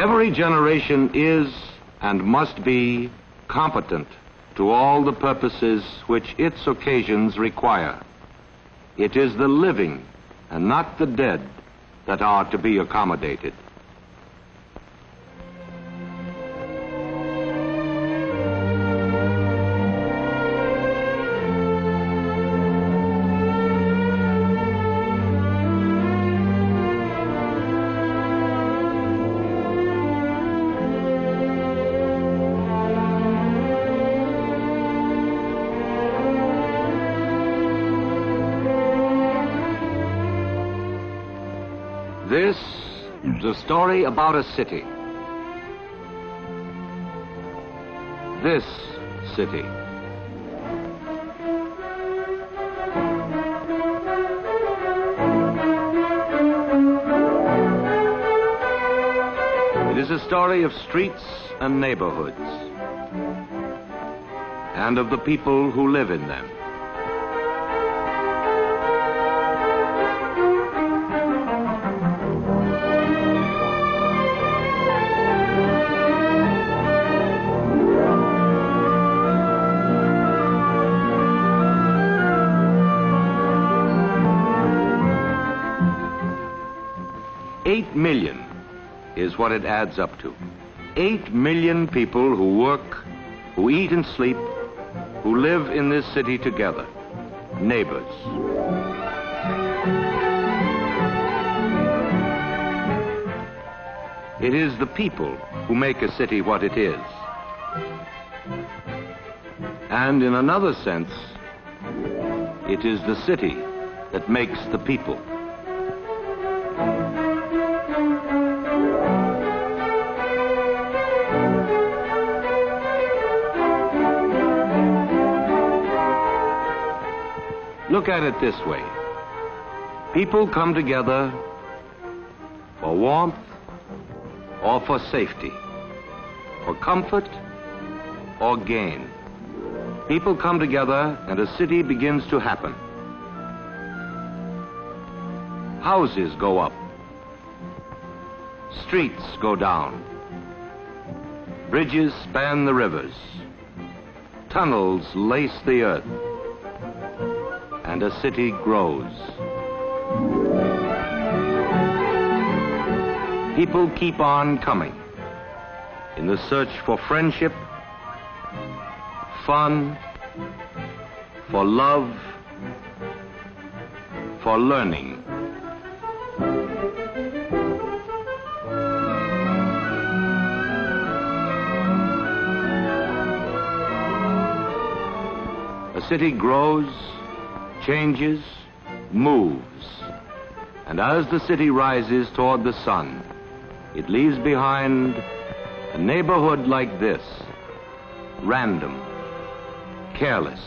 Every generation is and must be competent to all the purposes which its occasions require. It is the living and not the dead that are to be accommodated. This is a story about a city. This city. It is a story of streets and neighborhoods, and of the people who live in them. $8 million is what it adds up to. 8 million people who work, who eat and sleep, who live in this city together, neighbors. It is the people who make a city what it is. And in another sense, it is the city that makes the people. Look at it this way. People come together for warmth or for safety, for comfort or gain. People come together and a city begins to happen. Houses go up. Streets go down. Bridges span the rivers. Tunnels lace the earth. And a city grows. People keep on coming in the search for friendship, fun, for love, for learning. A city grows, changes, moves, and as the city rises toward the sun, it leaves behind a neighborhood like this, random, careless,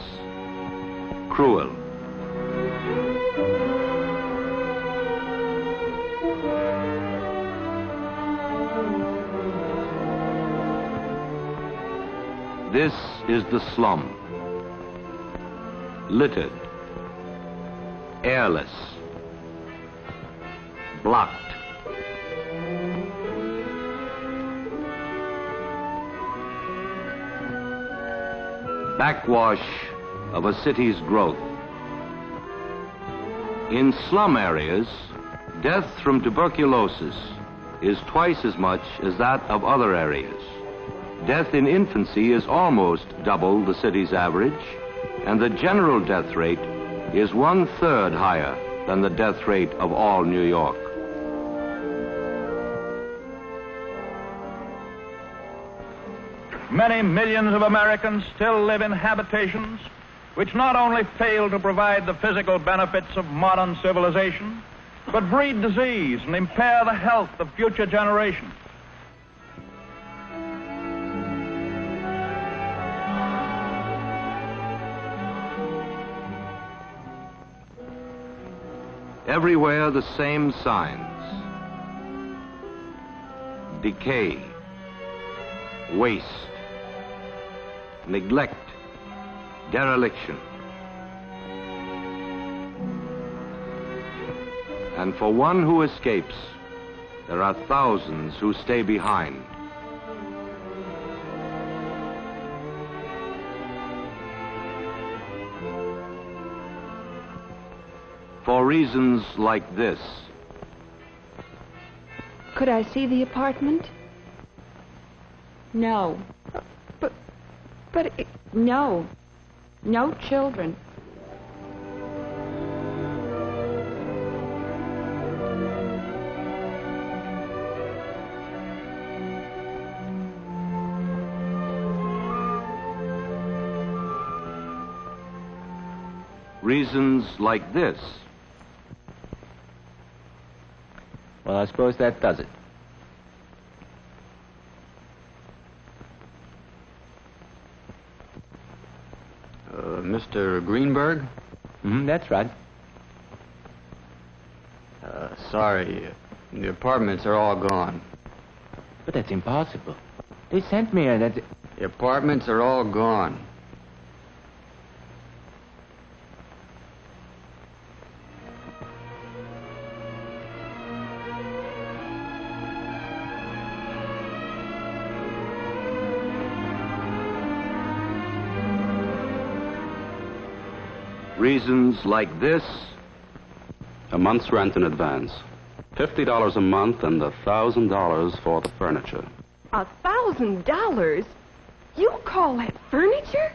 cruel. This is the slum, littered, airless, blocked. Backwash of a city's growth. In slum areas, death from tuberculosis is twice as much as that of other areas. Death in infancy is almost double the city's average, and the general death rate is 1/3 higher than the death rate of all New York. Many millions of Americans still live in habitations which not only fail to provide the physical benefits of modern civilization, but breed disease and impair the health of future generations. Everywhere the same signs: decay, waste, neglect, dereliction. And for one who escapes, there are thousands who stay behind. For reasons like this. Could I see the apartment? No. No. No children. Reasons like this. Well, I suppose that does it. Mr. Greenberg? That's right. Sorry, the apartments are all gone. But that's impossible. They sent me here. The apartments are all gone. Reasons like this. A month's rent in advance. $50 a month and $1,000 for the furniture. $1,000? You call that furniture?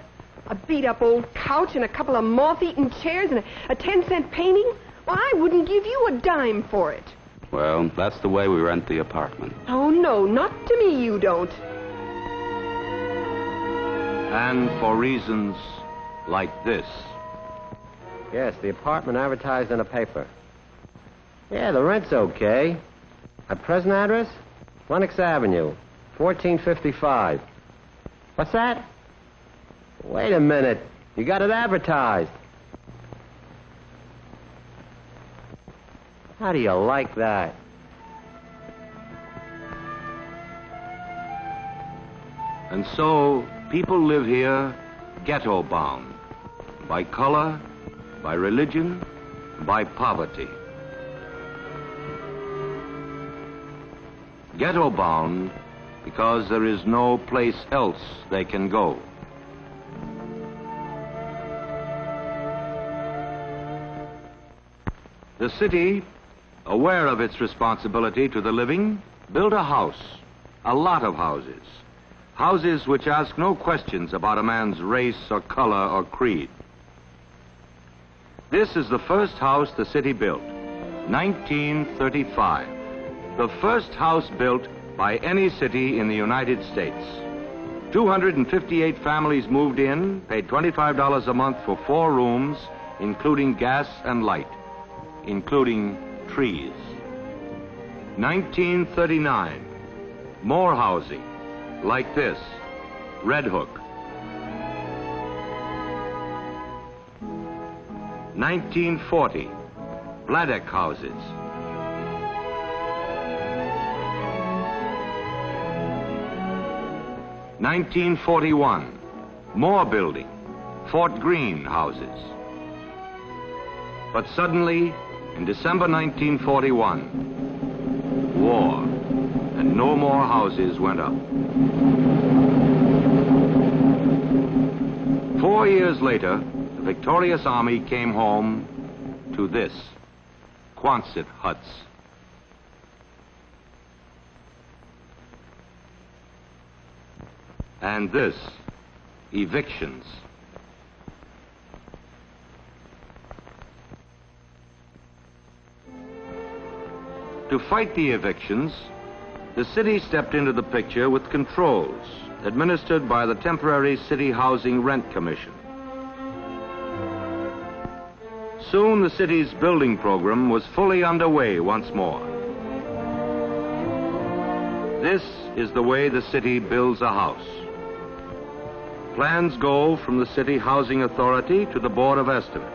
A beat-up old couch and a couple of moth-eaten chairs and a 10-cent painting? Well, I wouldn't give you a dime for it. Well, that's the way we rent the apartment. Oh, no, not to me you don't. And for reasons like this. Yes, the apartment advertised in a paper. Yeah, the rent's okay. A present address? Lenox Avenue, 1455. What's that? Wait a minute. You got it advertised. How do you like that? And so people live here ghetto-bound, by color, by religion, by poverty. Ghetto-bound because there is no place else they can go. The city, aware of its responsibility to the living, built a house, a lot of houses. Houses which ask no questions about a man's race or color or creed. This is the first house the city built, 1935. The first house built by any city in the United States. 258 families moved in, paid $25 a month for 4 rooms, including gas and light, including trees. 1939, more housing, like this, Red Hook. 1940, Bladdock houses. 1941, more building, Fort Greene houses. But suddenly, in December 1941, war, and no more houses went up. 4 years later, the victorious army came home to this, Quonset huts. And this, evictions. To fight the evictions, the city stepped into the picture with controls administered by the temporary City Housing Rent Commission. Soon the city's building program was fully underway once more. This is the way the city builds a house. Plans go from the City Housing Authority to the Board of Estimate.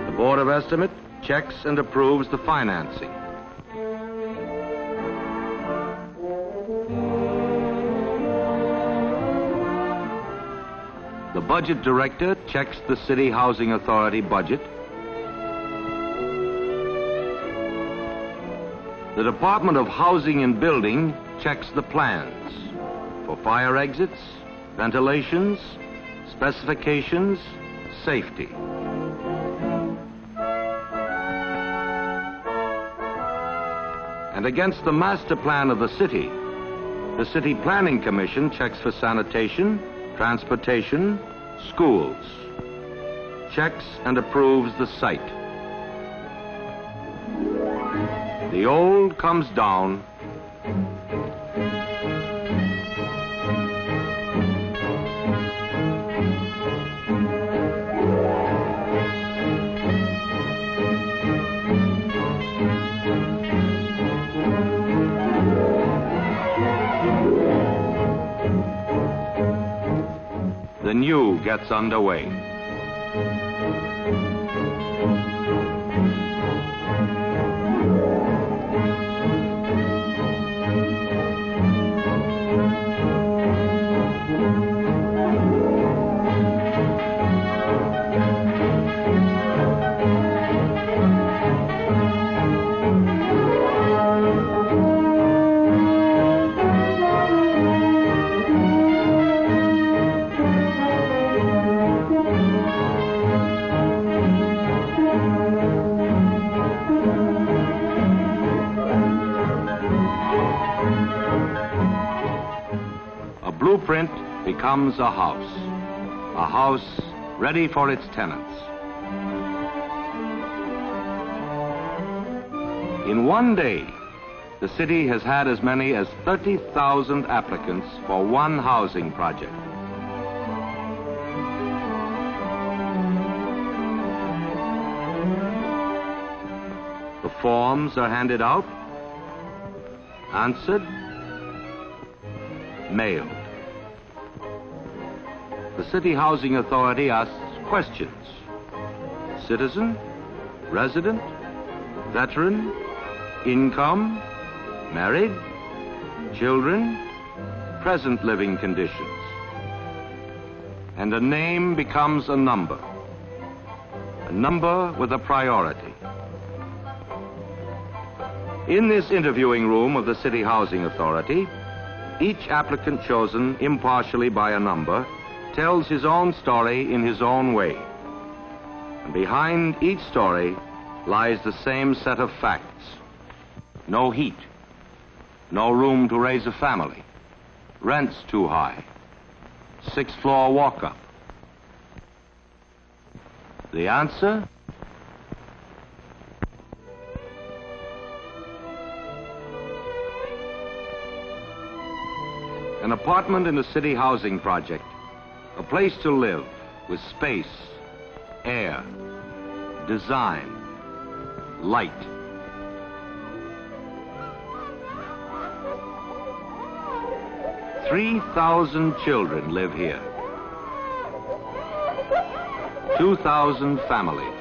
The Board of Estimate checks and approves the financing. The Budget Director checks the City Housing Authority budget. The Department of Housing and Building checks the plans for fire exits, ventilations, specifications, safety. And against the master plan of the City Planning Commission checks for sanitation, transportation, schools, checks and approves the site. The old comes down, the new gets underway. Blueprint becomes a house ready for its tenants. In one day, the city has had as many as 30,000 applicants for one housing project. The forms are handed out, answered, mailed. The City Housing Authority asks questions. Citizen, resident, veteran, income, married, children, present living conditions. And a name becomes a number with a priority. In this interviewing room of the City Housing Authority, each applicant chosen impartially by a number tells his own story in his own way. And behind each story lies the same set of facts. No heat, no room to raise a family, rents too high, 6th-floor walk-up. The answer? An apartment in a city housing project. A place to live with space, air, design, light. "3,000 children live here. 2,000 families.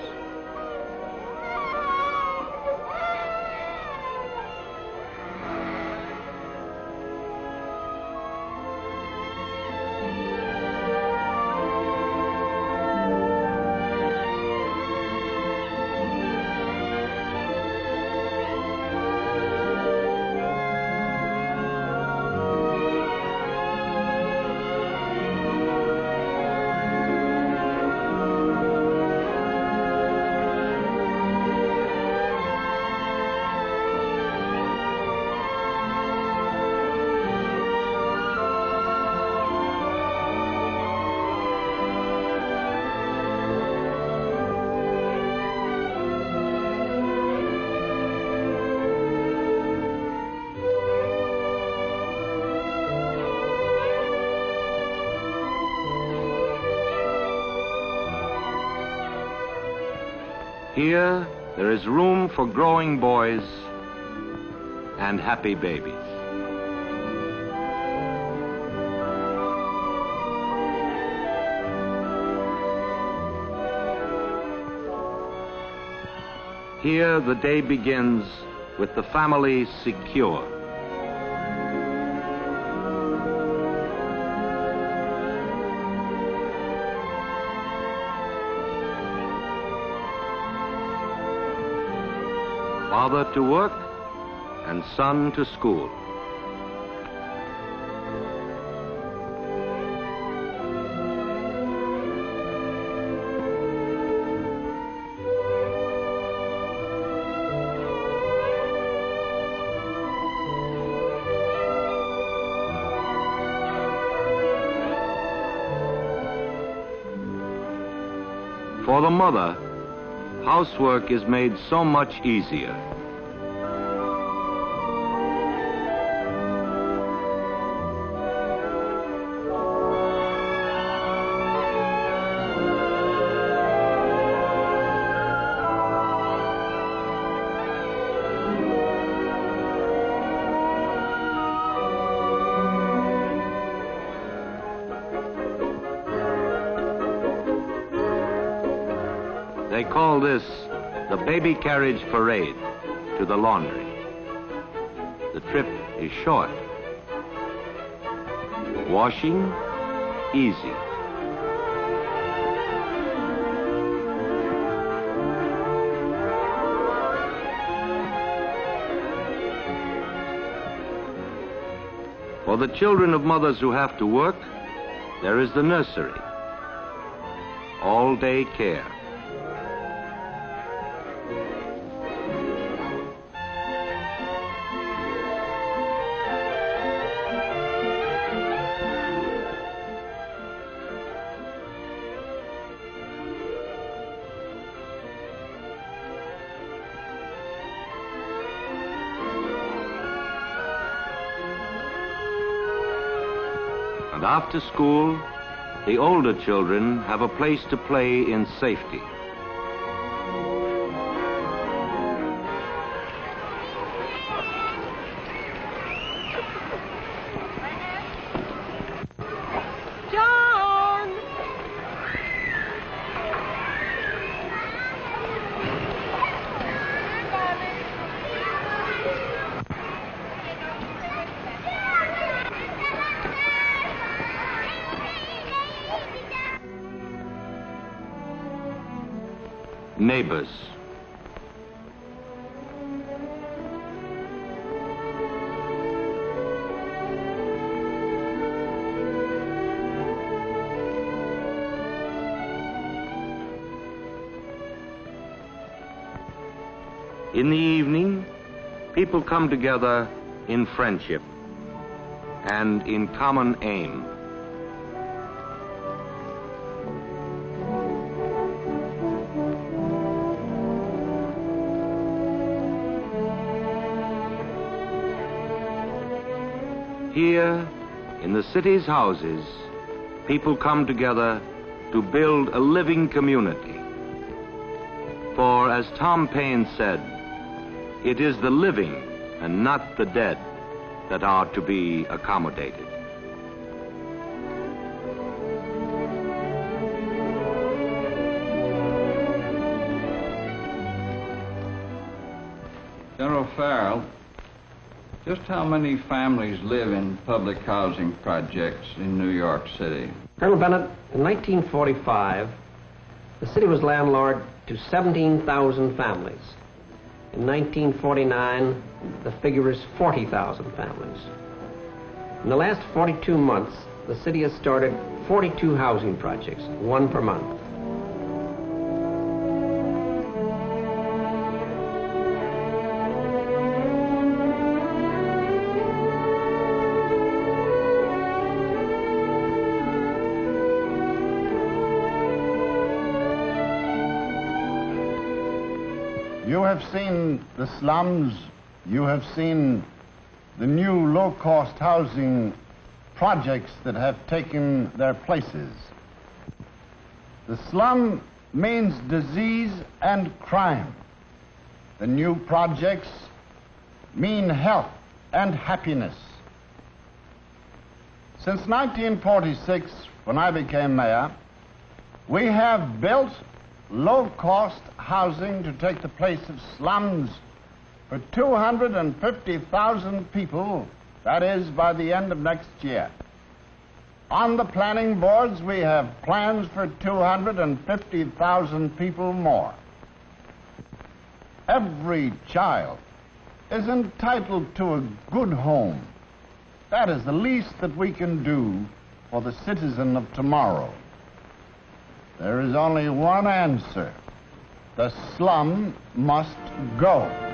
Here, there is room for growing boys and happy babies. Here, the day begins with the family secure. Father to work and son to school. For the mother, housework is made so much easier. They call this the baby carriage parade to the laundry. The trip is short. Washing, easy. For the children of mothers who have to work, there is the nursery. All-day care. And after school, the older children have a place to play in safety. John! Neighbors. In the evening, people come together in friendship and in common aim. Here, in the city's houses, people come together to build a living community. For, as Tom Paine said, it is the living and not the dead that are to be accommodated. General Farrell, just how many families live in public housing projects in New York City? Colonel Bennett, in 1945, the city was landlord to 17,000 families. In 1949, the figure is 40,000 families. In the last 42 months, the city has started 42 housing projects, one per month. You have seen the slums, you have seen the new low-cost housing projects that have taken their places. The slum means disease and crime. The new projects mean health and happiness. Since 1946, when I became mayor, we have built low-cost housing to take the place of slums for 250,000 people, that is, by the end of next year. On the planning boards, we have plans for 250,000 people more. Every child is entitled to a good home. That is the least that we can do for the citizen of tomorrow. There is only one answer. The slum must go.